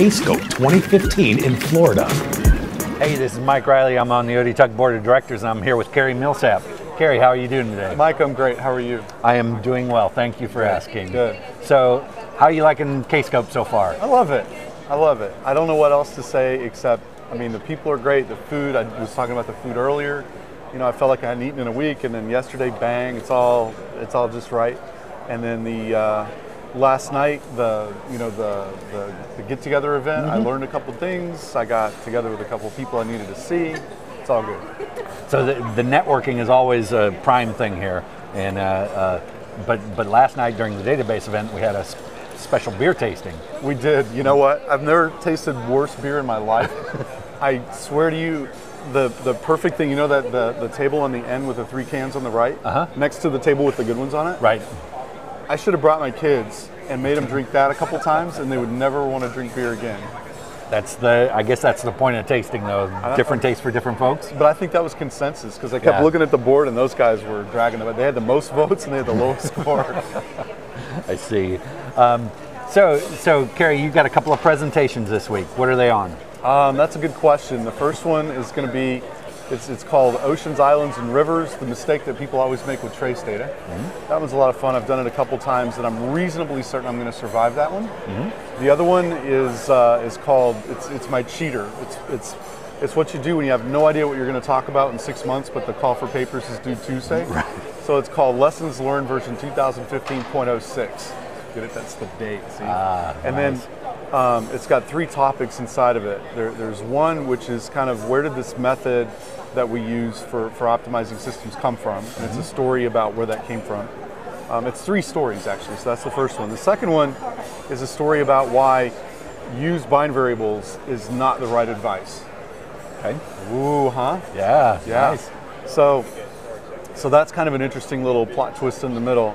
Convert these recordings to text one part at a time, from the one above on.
Kscope 2015 in Florida. Hey, this is Mike Riley. I'm on the ODTUG Board of Directors, and I'm here with Cary Millsap. Cary, how are you doing today? Mike, I'm great. How are you? I am doing well. Thank you for asking. Good. So, how are you liking Kscope so far? I love it. I love it. I don't know what else to say except, I mean, the people are great. The food, I was talking about the food earlier. You know, I felt like I hadn't eaten in a week, and then yesterday, bang, it's all just right. And then the last night, the get together event, I learned a couple things. I got together with a couple people I needed to see. It's all good. So the networking is always a prime thing here, and but last night during the database event, we had a special beer tasting. We did. You know what? I've never tasted worse beer in my life. I swear to you, the perfect thing, you know that the table on the end with the 3 cans on the right, next to the table with the good ones on it? Right. I should have brought my kids and made them drink that a couple times, and they would never want to drink beer again. I guess that's the point of tasting, though. Different tastes for different folks. But I think that was consensus, because I kept looking at the board, and those guys were dragging them. They had the most votes, and they had the lowest score. I see. So Cary, you've got a couple of presentations this week. What are they on? That's a good question. The first one is going to be, it's called Oceans, Islands, and Rivers, the mistake that people always make with trace data. That one's a lot of fun. I've done it a couple times, and I'm reasonably certain I'm going to survive that one. The other one is called, it's my cheater. It's what you do when you have no idea what you're going to talk about in 6 months, but the call for papers is due Tuesday. Right. So it's called Lessons Learned version 2015.06. Get it? That's the date. See? And nice. Then it's got 3 topics inside of it. There's one which is kind of where did this method that we use for optimizing systems come from? And it's a story about where that came from. It's 3 stories actually, so that's the first one. The second one is a story about why use bind variables is not the right advice. Okay. Ooh, huh? Yeah. Nice. So that's kind of an interesting little plot twist in the middle.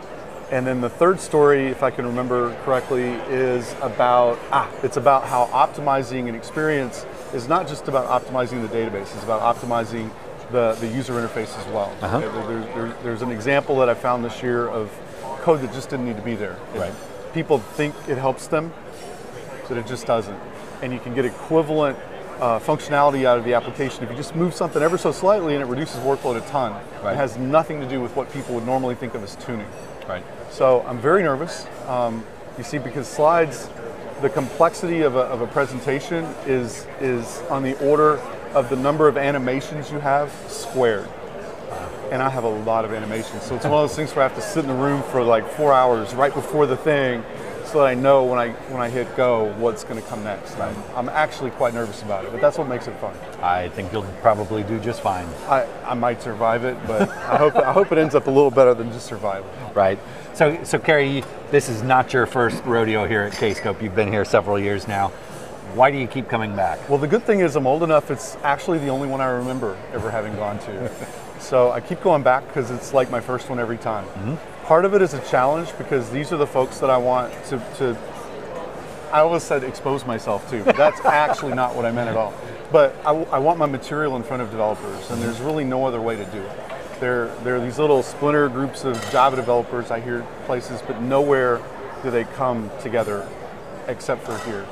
And then the third story, if I can remember correctly, is about it's about how optimizing an experience is not just about optimizing the database, it's about optimizing the user interface as well. There's an example that I found this year of code that just didn't need to be there. People think it helps them, but it just doesn't. And you can get equivalent functionality out of the application if you just move something ever so slightly, and it reduces workload a ton. It has nothing to do with what people would normally think of as tuning. So I'm very nervous. You see, because slides, the complexity of a presentation is on the order of the number of animations you have squared. And I have a lot of animations. So it's one of those things where I have to sit in the room for like 4 hours right before the thing so that I know when I hit go what's going to come next. I'm actually quite nervous about it, but that's what makes it fun. I think you'll probably do just fine. I might survive it, but I hope it ends up a little better than just survival. Right. So Cary, this is not your first rodeo here at Kscope. You've been here several years now. Why do you keep coming back? Well, the good thing is I'm old enough, it's actually the only one I remember ever having gone to. So I keep going back because it's like my first one every time. Part of it is a challenge because these are the folks that I want to I always said expose myself to, but that's actually not what I meant at all. But I want my material in front of developers, and there's really no other way to do it. There are these little splinter groups of Java developers I hear places, but nowhere do they come together except for here.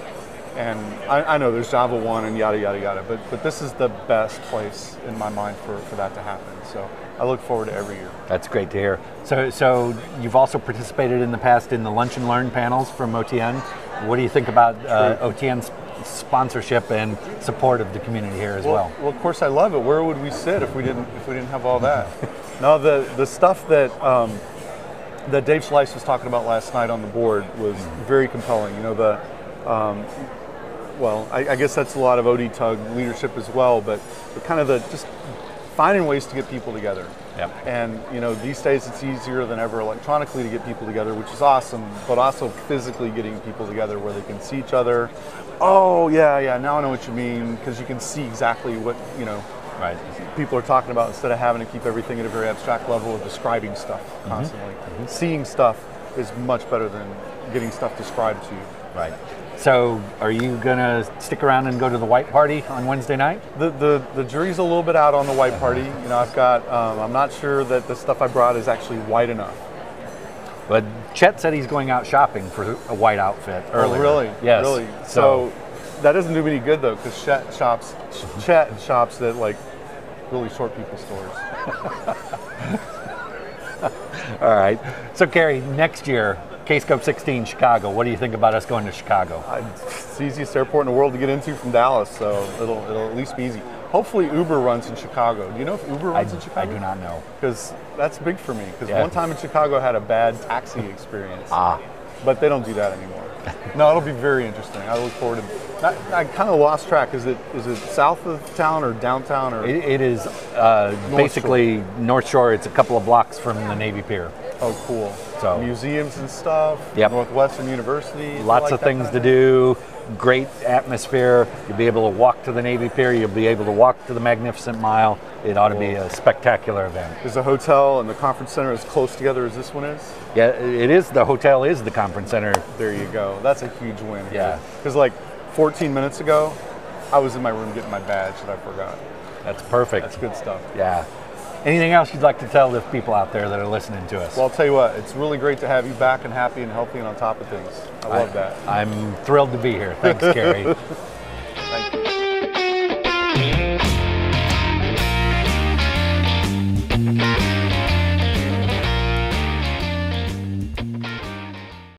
And I know there's Java 1 and yada, yada, yada, but this is the best place in my mind for that to happen. So I look forward to every year. That's great to hear. So you've also participated in the past in the Lunch and Learn panels from OTN. What do you think about OTN's sponsorship and support of the community here as well? Well, of course I love it. Where would we sit if we didn't have all that? No, the stuff that that Dave Slice was talking about last night on the board was very compelling. You know, well, I guess that's a lot of ODTUG leadership as well, but kind of just finding ways to get people together. And you know, these days it's easier than ever electronically to get people together, which is awesome, but also physically getting people together where they can see each other. Oh yeah, now I know what you mean, because you can see exactly what, you know, people are talking about instead of having to keep everything at a very abstract level of describing stuff constantly. Seeing stuff is much better than getting stuff described to you. So are you going to stick around and go to the white party on Wednesday night? The jury's a little bit out on the white party. You know, I've got, I'm not sure that the stuff I brought is actually white enough. But Chet said he's going out shopping for a white outfit earlier. Oh, really? Yes. Really? So That doesn't do me any good though, because chat shops at like really short people stores. All right. So Cary, next year, Kscope 16 Chicago. What do you think about us going to Chicago? It's the easiest airport in the world to get into from Dallas, so it'll at least be easy. Hopefully Uber runs in Chicago. Do you know if Uber runs in Chicago? I do not know. Because that's big for me. Because one time in Chicago I had a bad taxi experience. But they don't do that anymore. No, it'll be very interesting. I look forward to. I kind of lost track. Is it south of town or downtown or? It is basically North Shore. It's a couple of blocks from the Navy Pier. Oh, cool. So museums and stuff. Yep. Northwestern University. Lots of things to do. Great atmosphere. You'll be able to walk to the Navy Pier. You'll be able to walk to the Magnificent Mile. It ought to be a spectacular event. Is the hotel and the conference center as close together as this one is? Yeah, it is. The hotel is the conference center. There you go. That's a huge win. Yeah. Because like 14 minutes ago, I was in my room getting my badge that I forgot. That's perfect. That's good stuff. Yeah. Anything else you'd like to tell the people out there that are listening to us? Well, I'll tell you what, it's really great to have you back and happy and healthy and on top of things. I love that. I'm thrilled to be here. Thanks, Cary.